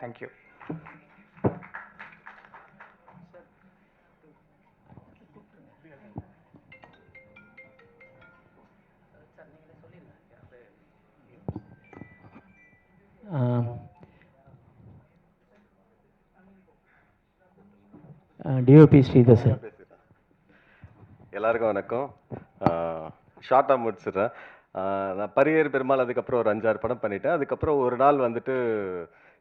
Thank you. DOP Sridhar sir. எல்லாருக்கும் வணக்கம். ஷார்ட்டாக முடிச்சிடுறேன். நான் பரியேறு பெருமாள் அதுக்கப்புறம் ஒரு 5-6 படம் பண்ணிட்டேன். அதுக்கப்புறம் ஒரு நாள் வந்துட்டு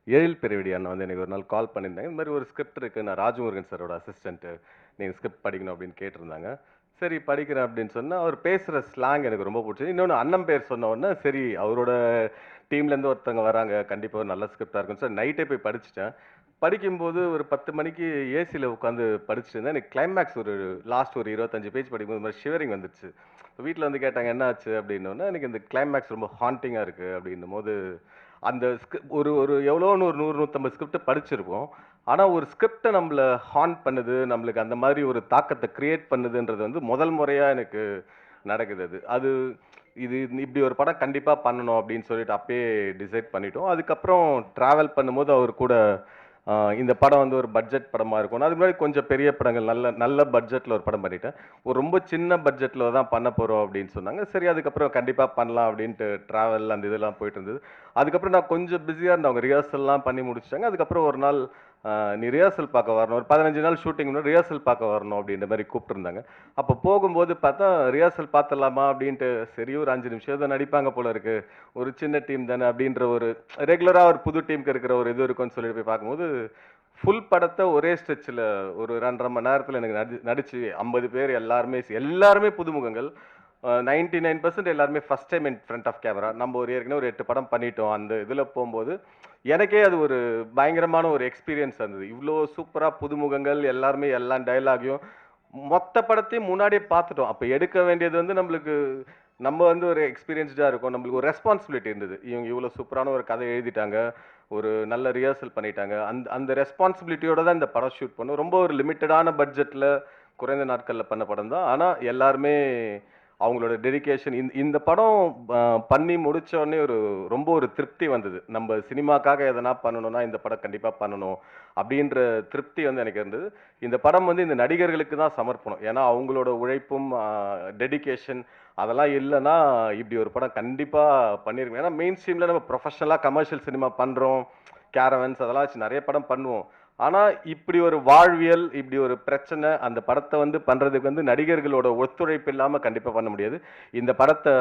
எழில் பெருவெடி அண்ணன் வந்து எனக்கு ஒரு நாள் கால் பண்ணியிருந்தாங்க. இந்த மாதிரி ஒரு ஸ்கிரிப்ட் இருக்குது, நான் ராஜமுருகன் சாரோட அசிஸ்டண்ட்டு, நீங்கள் ஸ்கிரிப்ட் படிக்கணும் அப்படின்னு கேட்டிருந்தாங்க. சரி படிக்கிறேன் அப்படின்னு சொன்னால், அவர் பேசுகிற ஸ்லாங் எனக்கு ரொம்ப பிடிச்சது. இன்னொன்று அண்ணன் பேர் சொன்ன உடனே சரி அவரோட டீம்லேருந்து ஒருத்தவங்க வராங்க, கண்டிப்பாக ஒரு நல்ல ஸ்கிரிப்டாக இருக்குன்னு சொல்லி நைட்டே போய் படிச்சுட்டேன். படிக்கும்போது ஒரு 10 மணிக்கு ஏசியில் உட்காந்து படிச்சுட்டு இருந்தேன். எனக்கு கிளைமேக்ஸ் ஒரு லாஸ்ட் ஒரு 25 பேஜ் படிக்கும்போது இந்த மாதிரி ஷிவரிங் வந்துடுச்சு. வீட்டில் வந்து கேட்டாங்க என்ன ஆச்சு அப்படின்னோடனே, எனக்கு இந்த கிளைமேக்ஸ் ரொம்ப ஹாண்டிங்காக இருக்குது அப்படின்னும் போது, அந்த ஒரு ஒரு எவ்வளோன்னு ஒரு 100-150 ஸ்கிரிப்ட் படிச்சிருப்போம். ஆனால் ஒரு ஸ்கிரிப்டை நம்மளை ஹாண்ட் பண்ணுது, நம்மளுக்கு அந்த மாதிரி ஒரு தாக்கத்தை கிரியேட் பண்ணுதுன்றது வந்து முதல் முறையாக எனக்கு நடக்குது. அது அது இது இப்படி ஒரு படம் கண்டிப்பாக பண்ணணும் அப்படின்னு சொல்லிட்டு அப்பயே டிசைட் பண்ணிட்டோம். அதுக்கப்புறம் ட்ராவல் பண்ணும்போது அவர் கூட இந்த படம் வந்து ஒரு பட்ஜெட் படமாக இருக்கும். அதுக்கு முன்னாடி கொஞ்சம் பெரிய படங்கள் நல்ல நல்ல பட்ஜெட்டில் ஒரு படம் பண்ணிட்டேன். ஒரு ரொம்ப சின்ன பட்ஜெட்டில் தான் பண்ண போகிறோம் அப்படின்னு சொன்னாங்க. சரி அதுக்கப்புறம் கண்டிப்பாக பண்ணலாம் அப்படின்ட்டு ட்ராவல் அந்த இதெல்லாம் போயிட்டு இருந்தது. அதுக்கப்புறம் நான் கொஞ்சம் பிஸியாக இருந்தேன். அவங்க ரிஹர்சல்லாம் பண்ணி முடிச்சிட்டாங்க. அதுக்கப்புறம் ஒரு நாள் நீ ரிஹர்சல் பார்க்க வரணும், ஒரு 15 நாள் ஷூட்டிங் முன்னாடி ரிஹர்சல் பார்க்க வரணும் அப்படின்ற மாதிரி கூப்பிட்டுருந்தாங்க. அப்போ போகும்போது பார்த்தா ரிஹர்சல் பார்த்துடலாமா அப்படின்ட்டு, சரி ஒரு 5 நிமிஷம் தான் நடிப்பாங்க போல இருக்கு, ஒரு சின்ன டீம் தானே அப்படின்ற ஒரு ரெகுலராக ஒரு புது டீமுக்கு இருக்கிற ஒரு இது இருக்குன்னு சொல்லிட்டு போய் பார்க்கும்போது, ஃபுல் படத்தை ஒரே ஸ்ட்ரெச்சில் ஒரு 2.5 மணி நேரத்தில் எனக்கு நடிச்சு 50 பேர் எல்லாருமே புதுமுகங்கள். 99% எல்லாருமே first time in front of camera. நம்ம ஏற்கனவே ஒரு 8 படம் பண்ணிட்டோம். அந்த இதில் போகும்போது எனக்கே அது ஒரு பயங்கரமான ஒரு எக்ஸ்பீரியன்ஸ் இருந்தது. இவ்வளோ சூப்பராக புதுமுகங்கள் எல்லாருமே எல்லா டைலாகையும் மொத்த படத்தையும் முன்னாடியே பார்த்துட்டோம். அப்போ எடுக்க வேண்டியது வந்து நம்மளுக்கு நம்ம வந்து ஒரு எக்ஸ்பீரியன்ஸ்டாக இருக்கும். நம்மளுக்கு ஒரு ரெஸ்பான்சிபிலிட்டி இருந்தது. இவங்க இவ்வளோ சூப்பரான ஒரு கதை எழுதிட்டாங்க, ஒரு நல்ல ரிஹர்சல் பண்ணிட்டாங்க. அந்த அந்த ரெஸ்பான்சிபிலிட்டியோட தான் இந்த படம் ஷூட் பண்ணோம். ரொம்ப ஒரு லிமிட்டடான பட்ஜெட்டில் குறைந்த நாட்களில் பண்ண படம் தான். ஆனால் எல்லாருமே அவங்களோட டெடிகேஷன் இந்த படம் பண்ணி முடிச்ச உடனே ரொம்ப ஒரு திருப்தி வந்தது. நம்ம சினிமாக்காக எதனா பண்ணணும்னா இந்த படம் கண்டிப்பாக பண்ணணும் அப்படின்ற திருப்தி வந்து எனக்கு இருந்தது. இந்த படம் வந்து இந்த நடிகர்களுக்கு தான் சமர்ப்பணம். ஏன்னா அவங்களோட உழைப்பும் டெடிகேஷன் அதெல்லாம் இல்லைன்னா இப்படி ஒரு படம் கண்டிப்பாக பண்ணியிருக்கோம். ஏன்னா மெயின் ஸ்ட்ரீமில் நம்ம ப்ரொஃபஷனலாக கமர்ஷியல் சினிமா பண்ணுறோம், கேரவன்ஸ் அதெல்லாம் வச்சு நிறைய படம் பண்ணுவோம். ஆனால் இப்படி ஒரு வாழ்வியல், இப்படி ஒரு பிரச்சனை, அந்த படத்தை வந்து பண்ணுறதுக்கு வந்து நடிகர்களோட ஒத்துழைப்பு இல்லாமல் கண்டிப்பாக பண்ண முடியாது. இந்த படத்தை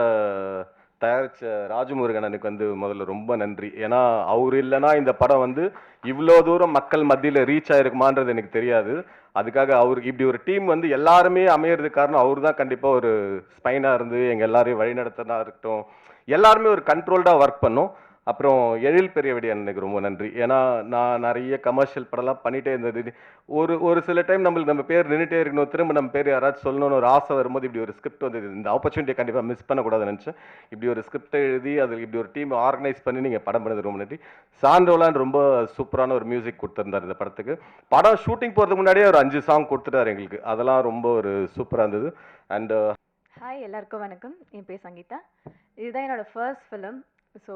தயாரித்த ராஜமுருகனுக்கு வந்து முதல்ல ரொம்ப நன்றி. ஏன்னா அவர் இல்லைன்னா இந்த படம் வந்து இவ்வளோ தூரம் மக்கள் மத்தியில் ரீச் ஆகிருக்குமான்றது எனக்கு தெரியாது. அதுக்காக அவருக்கு இப்படி ஒரு டீம் வந்து எல்லாருமே அமையிறதுக்கு காரணம் அவர் தான். கண்டிப்பாக ஒரு ஸ்பைனாக இருந்து எங்கள் எல்லாரையும் வழிநடத்தினா இருக்கட்டும், எல்லாருமே ஒரு கண்ட்ரோல்டாக ஒர்க் பண்ணோம். அப்புறம் எழில் பெரியவடி அண்ணனுக்கு ரொம்ப நன்றி. ஏன்னா நான் நிறைய கமர்ஷியல் படம்லாம் பண்ணிகிட்டே இருந்தது. ஒரு ஒரு சில டைம் நம்ம பேர் நின்றுட்டே இருக்கணும், திரும்ப நம்ம பேர் யாராச்சும் சொல்லணும்னு ஒரு ஆசை வரும்போது இப்படி ஒரு ஸ்கிரிப்ட் வந்தது. இந்த ஆப்பர்ச்சுனிட்டியை கண்டிப்பாக மிஸ் பண்ணக்கூடாதுன்னு நினச்சேன். இப்படி ஒரு ஸ்கிரிப்டை எழுதி அதில் இப்படி ஒரு டீம் ஆர்கனைஸ் பண்ணி நீங்கள் படம் பண்ணது ரொம்ப நன்றி. சாண்டோலான் ரொம்ப சூப்பரான ஒரு மியூசிக் கொடுத்துருந்தார் இந்த படத்துக்கு. படம் ஷூட்டிங் போகிறதுக்கு முன்னாடியே ஒரு 5 சாங் கொடுத்துட்டார் எங்களுக்கு. அதெல்லாம் ரொம்ப ஒரு சூப்பராக இருந்தது. அண்ட் ஹாய், எல்லாருக்கும் வணக்கம். என் பேர் சங்கீதா. இதுதான் என்னோடய ஃபர்ஸ்ட் ஃபிலிம். ஸோ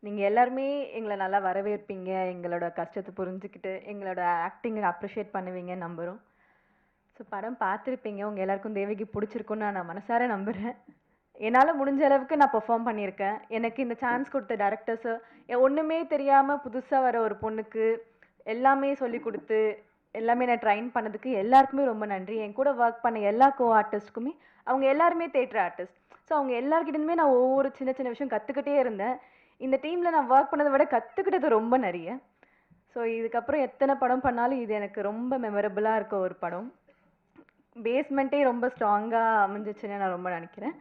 நீங்கள் எல்லாருமே எங்களை நல்லா வரவேற்பீங்க, எங்களோட கஷ்டத்தை புரிஞ்சுக்கிட்டு எங்களோட ஆக்டிங்கை அப்ரிஷியேட் பண்ணுவீங்க நம்புகிறோம். ஸோ படம் பார்த்துருப்பீங்க, உங்கள் எல்லாருக்கும் தேவிக்கு பிடிச்சிருக்குன்னு நான் மனசார நம்புகிறேன். என்னால் முடிஞ்ச அளவுக்கு நான் பெர்ஃபார்ம் பண்ணியிருக்கேன். எனக்கு இந்த சான்ஸ் கொடுத்த டேரக்டர்ஸு, ஒன்றுமே தெரியாமல் புதுசாக வர ஒரு பொண்ணுக்கு எல்லாமே சொல்லி கொடுத்து எல்லாமே நான் ட்ரைன் பண்ணதுக்கு எல்லாருக்குமே ரொம்ப நன்றி. என் கூட ஒர்க் பண்ண எல்லா கோ ஆர்டிஸ்ட்டுக்குமே, அவங்க எல்லாருமே தேட்டர் ஆர்டிஸ்ட். ஸோ அவங்க எல்லாருக்கிட்டேருந்துமே நான் ஒவ்வொரு சின்ன சின்ன விஷயம் கற்றுக்கிட்டே இருந்தேன். இந்த டீமில் நான் ஒர்க் பண்ணதை விட கற்றுக்கிட்டது ரொம்ப நிறைய. ஸோ இதுக்கப்புறம் எத்தனை படம் பண்ணாலும் இது எனக்கு ரொம்ப மெமரபுளாக இருக்க ஒரு படம். பேஸ்மெண்ட்டே ரொம்ப ஸ்ட்ராங்காக அமைஞ்சிச்சுன்னு நான் ரொம்ப நினைக்கிறேன்.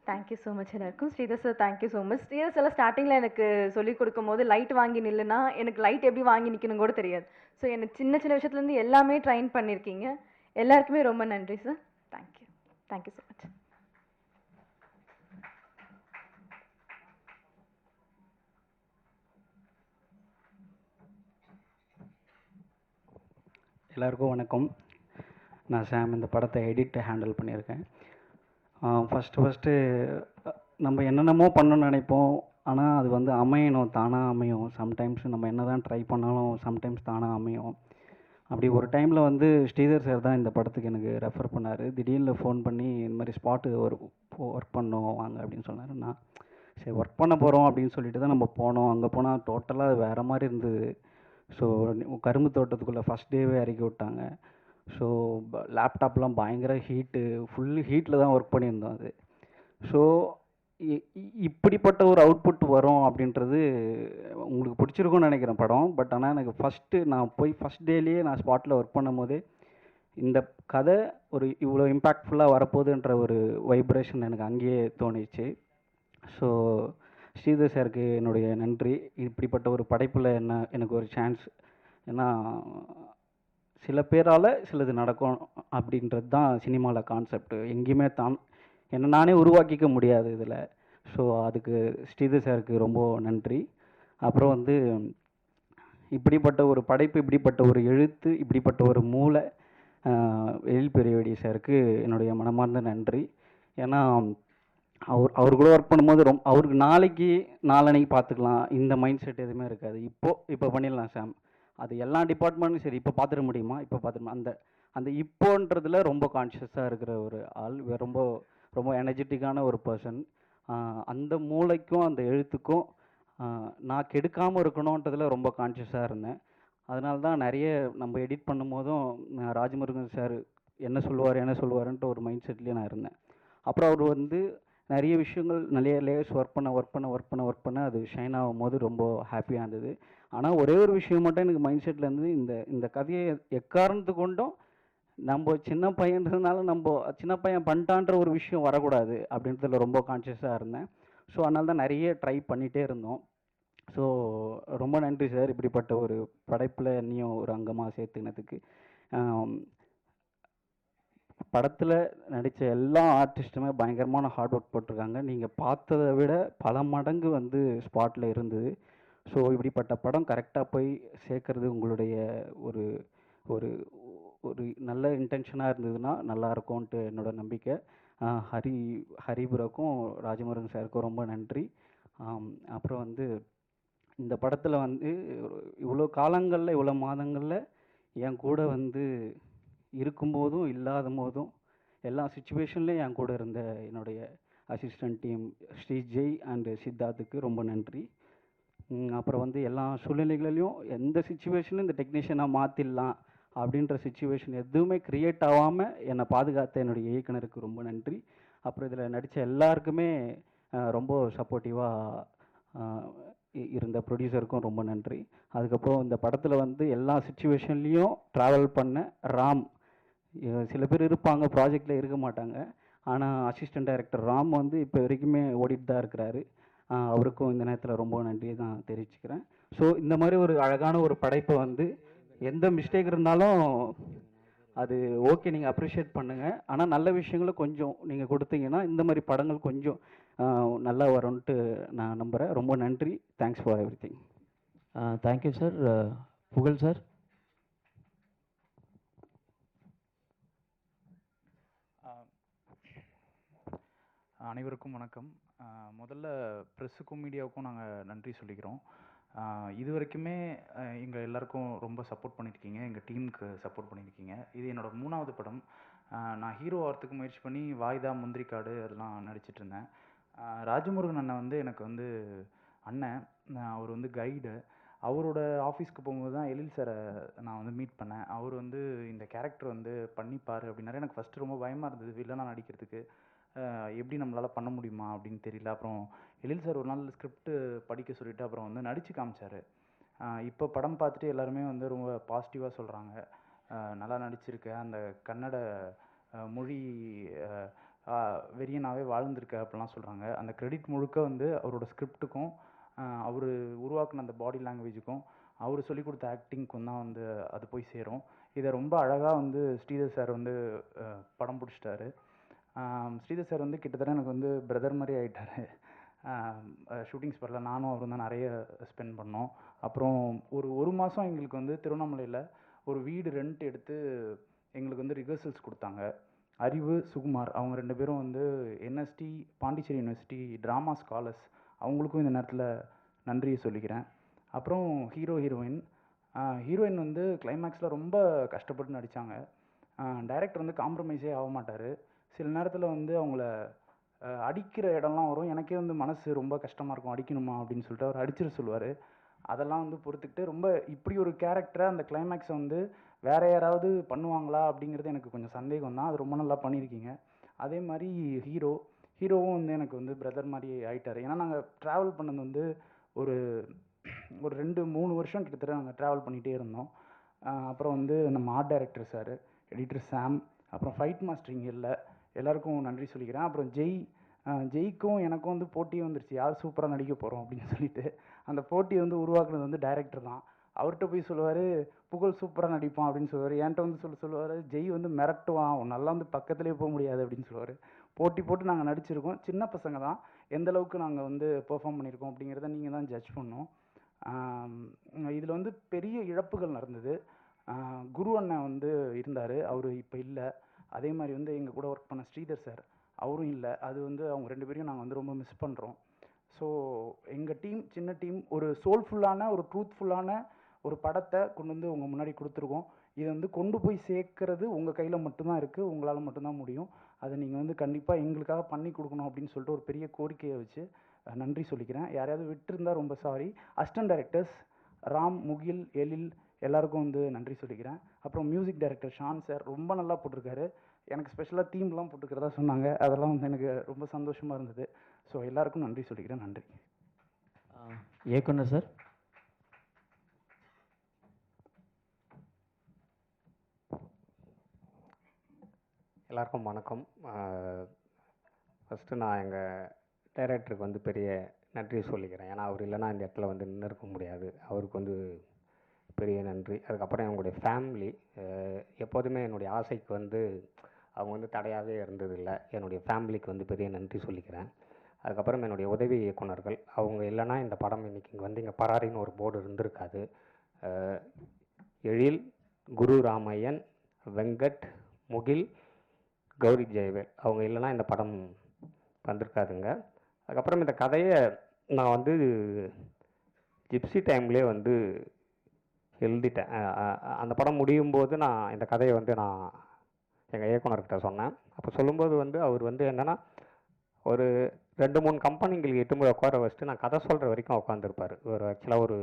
தேங்க்யூ ஸோ மச் எல்லாருக்கும். Sridhar sir thank you so much. Sridhar sir ஸ்டார்டிங்கில் எனக்கு சொல்லிக் கொடுக்கும்போது லைட் வாங்கி நில்லுனா எனக்கு லைட் எப்படி வாங்கி நிற்கணும் கூட தெரியாது. ஸோ எனக்கு சின்ன சின்ன விஷயத்துலேருந்து எல்லாமே ட்ரைன் பண்ணியிருக்கீங்க. எல்லாருக்குமே ரொம்ப நன்றி sir. Thank you. Thank you so much. எல்லாருக்கும் வணக்கம். நான் சாம். இந்த படத்தை எடிட்டை ஹேண்டில் பண்ணியிருக்கேன். ஃபஸ்ட்டு நம்ம என்னென்னமோ பண்ணணும்னு நினைப்போம், ஆனால் அது வந்து அமையணும், தானாக அமையும். சம்டைம்ஸ் நம்ம என்ன தான் ட்ரை பண்ணாலும் சம்டைம்ஸ் தானாக அமையும். அப்படி ஒரு டைமில் வந்து ஸ்ரீதர் சார் தான் இந்த படத்துக்கு எனக்கு ரெஃபர் பண்ணார். திடீர்னு ஃபோன் பண்ணி இந்த மாதிரி ஸ்பாட்டு ஒர்க் பண்ணோம் வாங்க அப்படின்னு சொன்னார். நான் சரி ஒர்க் பண்ண போகிறோம் அப்படின்னு சொல்லிட்டு தான் நம்ம போனோம். அங்கே போனால் டோட்டலாக வேறு மாதிரி இருந்தது. ஸோ கரும்பு தோட்டத்துக்குள்ளே ஃபஸ்ட் டேவே இறக்கி விட்டாங்க. ஸோ லேப்டாப்லாம் பயங்கர ஹீட்டு, ஃபுல் ஹீட்டில் தான் ஒர்க் பண்ணியிருந்தோம் அது. ஸோ இப்படிப்பட்ட ஒரு அவுட்புட் வரும் அப்படின்றது உங்களுக்கு பிடிச்சிருக்கும்னு நினைக்கிறேன் படம். பட் ஆனால் எனக்கு நான் போய் ஃபஸ்ட் டேலேயே நான் ஸ்பாட்டில் ஒர்க் பண்ணும்போது இந்த கதை ஒரு இவ்வளோ இம்பேக்ட்ஃபுல்லாக வரப்போகுதுன்ற ஒரு வைப்ரேஷன் எனக்கு அங்கேயே தோணிச்சு. ஸோ ஸ்ரீதர் சாருக்கு என்னுடைய நன்றி. இப்படிப்பட்ட ஒரு படைப்பில் எனக்கு ஒரு சான்ஸ். ஏன்னா சில பேரால் சிலது நடக்கும் அப்படின்றது தான் சினிமாவில் கான்செப்ட். எங்கேயுமே என்னை நானே உருவாக்கிக்க முடியாது இதில். ஸோ அதுக்கு ஸ்ரீதர் சாருக்கு ரொம்ப நன்றி. அப்புறம் வந்து இப்படிப்பட்ட ஒரு படைப்பு, இப்படிப்பட்ட ஒரு எழுத்து, இப்படிப்பட்ட ஒரு மூளை எழில் பெரியவடி சாருக்கு என்னுடைய மனமார்ந்த நன்றி. ஏன்னா அவர் கூட ஒர்க் பண்ணும்போது அவருக்கு நாளைக்கு பார்த்துக்கலாம் இந்த மைண்ட் செட் எதுவுமே இருக்காது. இப்போ பண்ணிடலாம் சாம், அது எல்லா டிபார்ட்மெண்ட்டும் சரி, இப்போ பார்த்துட முடியுமா, இப்போ பார்த்துடணும், அந்த அந்த இப்போன்றதுல ரொம்ப கான்ஷியஸாக இருக்கிற ஒரு ஆள். ரொம்ப ரொம்ப எனர்ஜெட்டிக்கான ஒரு பர்சன். அந்த மூளைக்கும் அந்த எழுத்துக்கும் நான் கெடுக்காமல் இருக்கணுன்றதுல ரொம்ப கான்ஷியஸாக இருந்தேன். அதனால தான் நிறைய நம்ம எடிட் பண்ணும்போதும் ராஜமுருகன் சார் என்ன சொல்லுவாருன்ட்டு ஒரு மைண்ட் செட்லேயே நான் இருந்தேன். அப்புறம் அவர் வந்து நிறைய விஷயங்கள், நிறைய லேயர்ஸ் ஒர்க் பண்ண அது ஷைன் ஆகும்போது ரொம்ப ஹாப்பியாக இருந்தது. ஆனால் ஒரே ஒரு விஷயம் மட்டும் எனக்கு மைண்ட் செட்டில் இருந்தது, இந்த கதையை எக்காரணத்து கொண்டும் நம்ம சின்ன பையன்றதுனால நம்ம சின்ன பையன் பண்ணிட்டான்ற ஒரு விஷயம் வரக்கூடாது அப்படின்றதுல ரொம்ப கான்ஷியஸாக இருந்தேன். ஸோ அதனால தான் நிறைய ட்ரை பண்ணிகிட்டே இருந்தோம். ஸோ ரொம்ப நன்றி சார், இப்படிப்பட்ட ஒரு படைப்பில் என்னையும் ஒரு அங்கமாக சேர்த்துனதுக்கு. படத்தில் நடித்த எல்லா ஆர்டிஸ்ட்டுமே பயங்கரமான ஹார்ட் ஒர்க் போட்டிருக்காங்க. நீங்கள் பார்த்ததை விட பல மடங்கு வந்து ஸ்பாட்டில் இருந்தது. ஸோ இப்படிப்பட்ட படம் கரெக்டாக போய் சேர்க்கறது உங்களுடைய ஒரு ஒரு ஒரு நல்ல இன்டென்ஷனாக இருந்ததுன்னா நல்லா இருக்கும்ன்ட்டு என்னோட நம்பிக்கை. ஹரிபுரக்கும் ராஜமுருகன் சாருக்கும் ரொம்ப நன்றி. அப்புறம் வந்து இந்த படத்தில் வந்து இவ்வளோ காலங்களில், இவ்வளோ மாதங்களில் என் கூட வந்து இருக்கும்போதும் இல்லாத போதும் எல்லா சுச்சுவேஷன்லேயும் என் கூட இருந்த என்னுடைய அசிஸ்டன்ட் டீம் ஸ்ரீஜெய் அண்டு சித்தார்த்துக்கு ரொம்ப நன்றி. அப்புறம் வந்து எல்லா சூழ்நிலைகளிலையும் எந்த சுச்சுவேஷனும் இந்த டெக்னீஷியனாக மாற்றிடலாம் அப்படின்ற சுச்சுவேஷன் எதுவுமே க்ரியேட் ஆகாமல் என்னை பாதுகாத்த என்னுடைய இயக்குனருக்கு ரொம்ப நன்றி. அப்புறம் இதில் நடித்த எல்லாருக்குமே ரொம்ப சப்போர்ட்டிவாக இருந்த ப்ரொடியூசருக்கும் ரொம்ப நன்றி. அதுக்கப்புறம் இந்த படத்தில் வந்து எல்லா சுச்சுவேஷன்லேயும் ட்ராவல் பண்ண ராம், சில பேர் இருப்பாங்க ப்ராஜெக்டில் இருக்க மாட்டாங்க, ஆனால் அசிஸ்டன்ட் டைரக்டர் ராம் வந்து இப்போ வரைக்குமே ஓடிட்டு தான் இருக்கிறாரு. அவருக்கும் இந்த நேரத்தில் ரொம்ப நன்றியை தான் தெரிவிச்சுக்கிறேன். ஸோ இந்த மாதிரி ஒரு அழகான ஒரு படைப்பை வந்து எந்த மிஸ்டேக் இருந்தாலும் அது ஓகே, நீங்கள் அப்ரிஷியேட் பண்ணுங்கள். ஆனால் நல்ல விஷயங்களை கொஞ்சம் நீங்கள் கொடுத்தீங்கன்னா இந்த மாதிரி படங்கள் கொஞ்சம் நல்லா வரும்ன்ட்டு நான் நம்புகிறேன். ரொம்ப நன்றி. Thanks for every thing. Thank you sir. புகழ் சார். அனைவருக்கும் வணக்கம். முதல்ல ப்ரெஸ்ஸுக்கும் மீடியாவுக்கும் நாங்கள் நன்றி சொல்லிக்கிறோம். இது வரைக்குமே எங்கள் எல்லாருக்கும் ரொம்ப சப்போர்ட் பண்ணியிருக்கீங்க, எங்கள் டீமுக்கு சப்போர்ட் பண்ணியிருக்கீங்க. இது என்னோடய 3வது படம். நான் ஹீரோ ஆகிறதுக்கு முயற்சி பண்ணி வாய்தா, முந்திரிக்காடு அதெல்லாம் நடிச்சிட்டு இருந்தேன். ராஜமுருகன் அண்ணன் வந்து எனக்கு வந்து அண்ணன், அவர் வந்து கைடு. அவரோட ஆஃபீஸ்க்கு போகும்போது தான் எழில் சாரை நான் வந்து மீட் பண்ணேன். அவர் வந்து இந்த கேரக்டர் வந்து பண்ணிப்பார் அப்படின்னாரு. எனக்கு ஃபஸ்ட்டு ரொம்ப பயமாக இருந்தது வில்லனாக நடிக்கிறதுக்கு. எப்படி நம்மளால் பண்ண முடியுமா அப்படின்னு தெரியல. அப்புறம் எழில் சார் ஒரு நாள் ஸ்கிரிப்ட் படிக்க சொல்லிவிட்டு அப்புறம் வந்து நடித்து காமிச்சார். இப்போ படம் பார்த்துட்டு எல்லாருமே வந்து ரொம்ப பாசிட்டிவாக சொல்கிறாங்க, நல்லா நடிச்சிருக்க, அந்த கன்னட மொழி வெறியனாகவே வாழ்ந்திருக்க அப்படிலாம் சொல்கிறாங்க. அந்த கிரெடிட் முழுக்க வந்து அவரோட ஸ்கிரிப்டுக்கும் அவர் உருவாக்குன அந்த பாடி லாங்குவேஜுக்கும் அவர் சொல்லிக் கொடுத்த ஆக்டிங்க்கும் தான் வந்து அது போய் சேரும். இதை ரொம்ப அழகாக வந்து ஸ்ரீதர் சார் வந்து படம் பிடிச்சிட்டாரு. ஸ்ரீதர் சார் வந்து கிட்டத்தட்ட எனக்கு வந்து பிரதர் மாதிரி ஆகிட்டார். ஷூட்டிங் ஸ்பாட்டில் நானும் அவரும் தான் நிறைய ஸ்பெண்ட் பண்ணோம். அப்புறம் ஒரு மாதம் எங்களுக்கு வந்து திருவண்ணாமலையில் ஒரு வீடு ரெண்ட் எடுத்து எங்களுக்கு வந்து ரிஹர்சல்ஸ் கொடுத்தாங்க. அறிவு, சுகுமார் அவங்க 2 பேரும் வந்து NST Pondicherry university drama scholars. அவங்களுக்கும் இந்த நேரத்தில் நன்றியை சொல்லிக்கிறேன். அப்புறம் ஹீரோயின் வந்து கிளைமேக்ஸில் ரொம்ப கஷ்டப்பட்டு நடித்தாங்க. டைரக்டர் வந்து காம்ப்ரமைஸே ஆக மாட்டார். சில நேரத்தில் வந்து அவங்கள அடிக்கிற இடம்லாம் வரும். எனக்கே வந்து மனசு ரொம்ப கஷ்டமாக இருக்கும், அடிக்கணுமா அப்படின்னு சொல்லிட்டு அவர் அடிச்சிட சொல்லுவார். அதெல்லாம் வந்து பொறுத்துக்கிட்டு ரொம்ப இப்படி ஒரு கேரக்டரை அந்த கிளைமேக்ஸை வந்து வேற யாராவது பண்ணுவாங்களா அப்படிங்கிறது எனக்கு கொஞ்சம் சந்தேகம் தான். அது ரொம்ப நல்லா பண்ணியிருக்கீங்க. அதே மாதிரி ஹீரோவும் வந்து எனக்கு வந்து பிரதர் மாதிரி ஆயிட்டார். ஏன்னா நாங்கள் ட்ராவல் பண்ணது வந்து ஒரு ஒரு 2-3 வருஷம் கிட்டத்தட்ட நாங்கள் ட்ராவல் பண்ணிகிட்டே இருந்தோம். அப்புறம் வந்து நம்ம ஆர்ட் டைரக்டர் சார், எடிட்டர் சாம், அப்புறம் ஃபைட் மாஸ்டர் இங்கே இல்லை, எல்லாருக்கும் நன்றி சொல்லிக்கிறேன். அப்புறம் ஜெய்க்கும் எனக்கும் வந்து போட்டியே வந்துருச்சு, யார் சூப்பராக நடிக்க போகிறோம் அப்படின்னு சொல்லிட்டு. அந்த போட்டியை வந்து உருவாக்குனது வந்து டைரக்டர் தான். அவர்கிட்ட போய் சொல்லுவார் புகழ் சூப்பராக நடிப்பான் அப்படின்னு சொல்லுவார். என்கிட்ட வந்து சொல்லுவார் ஜெய் வந்து மிரட்டுவான், நல்லா வந்து பக்கத்துலேயே போக முடியாது அப்படின்னு சொல்லுவார். போட்டி போட்டு நாங்கள் நடிச்சிருக்கோம். சின்ன பசங்க தான், எந்த அளவுக்கு நாங்கள் வந்து பெர்ஃபார்ம் பண்ணியிருக்கோம் அப்படிங்கிறத நீங்கள் தான் ஜட்ஜ் பண்ணணும். இதில் வந்து பெரிய இழப்புகள் நடந்தது. குரு அண்ணன் வந்து இருந்தார், அவர் இப்போ இல்லை. அதே மாதிரி வந்து எங்கள் கூட ஒர்க் பண்ண ஸ்ரீதர் சார், அவரும் இல்லை. அது வந்து அவங்க 2 பேரையும் நாங்கள் வந்து ரொம்ப மிஸ் பண்ணுறோம். ஸோ எங்கள் டீம் சின்ன டீம் ஒரு சோல்ஃபுல்லான ஒரு ட்ரூத்ஃபுல்லான ஒரு படத்தை கொண்டு வந்து உங்கள் முன்னாடி கொடுத்துருக்கோம். இதை வந்து கொண்டு போய் சேர்க்கறது உங்கள் கையில் மட்டும்தான் இருக்குது, உங்களால் மட்டும்தான் முடியும். அதை நீங்கள் வந்து கண்டிப்பாக எங்களுக்காக பண்ணி கொடுக்கணும் அப்படின்னு சொல்லிட்டு ஒரு பெரிய கோரிக்கையை வச்சு நன்றி சொல்லிக்கிறேன். யாரையாவது விட்டுருந்தா ரொம்ப சாரி. அசிஸ்டன்ட் டைரக்டர்ஸ் ராம், முகில், எழில் எல்லாருக்கும் வந்து நன்றி சொல்லிக்கிறேன். அப்புறம் மியூசிக் டைரக்டர் ஷான் சார் ரொம்ப நல்லா போட்டிருக்காரு. எனக்கு ஸ்பெஷலாக தீம்லாம் போட்டுக்கிறதா சொன்னாங்க, அதெல்லாம் வந்து எனக்கு ரொம்ப சந்தோஷமாக இருந்தது. ஸோ எல்லாருக்கும் நன்றி சொல்லிக்கிறேன். நன்றி. இயக்குனர் சார். எல்லாருக்கும் வணக்கம். ஃபஸ்ட்டு நான் எங்கள் டைரக்டருக்கு வந்து பெரிய நன்றி சொல்லிக்கிறேன். ஏன்னா அவர் இல்லைன்னா இந்த இடத்துல வந்து நின்று இருக்க முடியாது. அவருக்கு வந்து பெரிய நன்றி. அதுக்கப்புறம் என்னுடைய ஃபேமிலி, எப்போதுமே என்னுடைய ஆசைக்கு வந்து அவங்க வந்து தடையாகவே இருந்ததில்லை. என்னுடைய ஃபேமிலிக்கு வந்து பெரிய நன்றி சொல்லிக்கிறேன். அதுக்கப்புறம் என்னுடைய உதவி இயக்குனர்கள், அவங்க இல்லைன்னா இந்த படம் இன்றைக்கி இங்கே வந்து இங்கே பராரின்னு ஒரு போர்டு இருந்திருக்காது. எழில், குரு ராமையன், வெங்கட், முகில், கௌரி ஜெயவேல், அவங்க இல்லைன்னா இந்த படம் வந்திருக்காதுங்க. அதுக்கப்புறம் இந்த கதையை நான் வந்து ஜிப்சி டைம்லேயே வந்து எழுதிட்டேன். அந்த படம் முடியும் போது நான் இந்த கதையை வந்து நான் எங்கள் இயக்குனர்கிட்ட சொன்னேன். அப்போ சொல்லும்போது வந்து அவர் வந்து என்னென்னா ஒரு 2-3 கம்பெனிங்களுக்கு 8 முறை உட்கார வச்சுட்டு நான் கதை சொல்கிற வரைக்கும் உட்காந்துருப்பார். ஒரு ஆக்சுவலாக ஒரு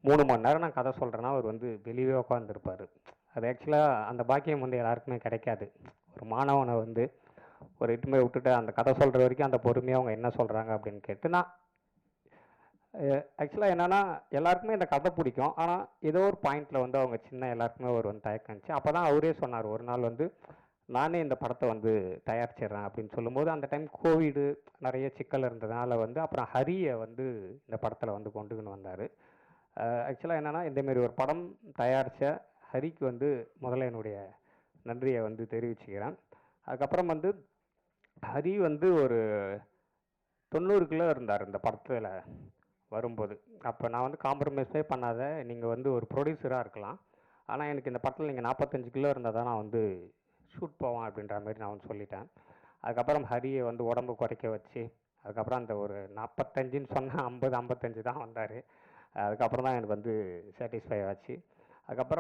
3 மணி நேரம் நான் கதை சொல்கிறேன்னா அவர் வந்து வெளியே உட்காந்துருப்பார். அது ஆக்சுவலாக அந்த பாக்கியம் வந்து எல்லாருக்குமே கிடைக்காது. ஒரு மாணவனை வந்து ஒரு 8 முறை விட்டுட்டு அந்த கதை சொல்கிற வரைக்கும் அந்த பொறுமையாக அவங்க என்ன சொல்கிறாங்க அப்படின்னு கேட்டு நான் ஆக்சுவலாக என்னென்னா எல்லாருக்குமே இந்த கதை பிடிக்கும். ஆனால் ஏதோ ஒரு பாயிண்டில் வந்து அவங்க எல்லாருக்குமே ஒரு வந்து தயக்கம் இருந்துச்சு. அப்போ தான் அவரே சொன்னார், ஒரு நாள் வந்து நானே இந்த படத்தை வந்து தயாரிச்சிடுறேன் அப்படின்னு சொல்லும்போது அந்த டைம் கோவிடு நிறைய சிக்கல் இருந்ததுனால வந்து அப்புறம் ஹரியை வந்து இந்த படத்தில் வந்து கொண்டுக்கின்னு வந்தார். ஆக்சுவலாக என்னென்னா இந்தமாரி ஒரு படம் தயாரித்த ஹரிக்கு வந்து முதல்ல என்னுடைய நன்றியை வந்து தெரிவிச்சுக்கிறேன். அதுக்கப்புறம் வந்து ஹரி வந்து ஒரு 90 கிலோ இருந்தார் இந்த படத்தில் வரும்போது. அப்போ நான் வந்து காம்ப்ரமைஸே பண்ணாத, நீங்கள் வந்து ஒரு ப்ரொடியூசராக இருக்கலாம், ஆனால் எனக்கு இந்த படத்தில் நீங்கள் 45 கிலோ இருந்தால் தான் நான் வந்து ஷூட் போவேன் அப்படின்ற மாதிரி நான் வந்து சொல்லிட்டேன். அதுக்கப்புறம் ஹரியை வந்து உடம்பு குறைக்க வச்சு அதுக்கப்புறம் அந்த ஒரு 45ன்னு சொன்னால் 50-55 தான் வந்தார். அதுக்கப்புறம் தான் எனக்கு வந்து சாட்டிஸ்ஃபை ஆச்சு. அதுக்கப்புறம்